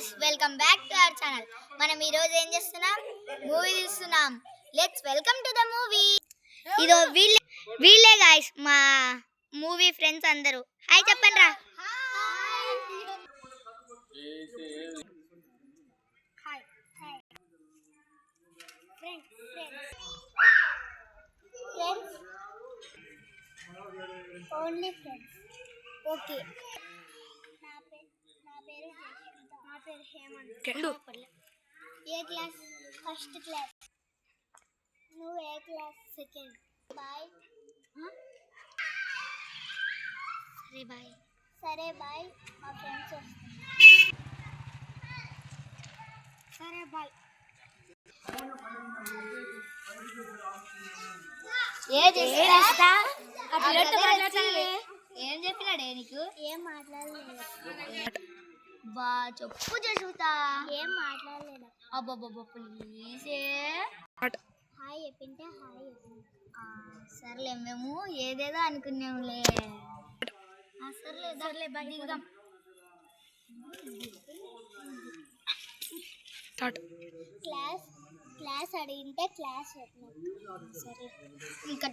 Guys, welcome back to our channel. మనం ఈ రోజు ఏం చేస్తున్నాం? మూవీ చూస్తున్నాం. Let's welcome to the movie. ఇదో వీళ్ళే గైస్, మా మూవీ ఫ్రెండ్స్ అందరూ. హాయ్ చెప్పండి రా. Only friends. ఓకే. నా పేరు హేమంత్. ఏ క్లాస్? First class. నువ్వు ఏ క్లాస్? సెకండ్. బాయ్. సరే బాయ్. మా ఫ్రెండ్స్ వస్తారు. సరే బాయ్. ఏం చెప్పినాడే నీకు? ఏం మాట్లాడలేదు. బా చెప్పు చూస్తా. ఏం మాట్లాడలేదు. అబ్బాబ్బా ప్లీజ్. హాయ్ చెప్పింటే హాయ్ చెప్పింది. సర్లే, మేము ఏదేదో అనుకున్నాంలే. సర్లే బాయ్. దిగుదాం. క్లాస్ అడిగింటే క్లాస్. సరే ఇంకా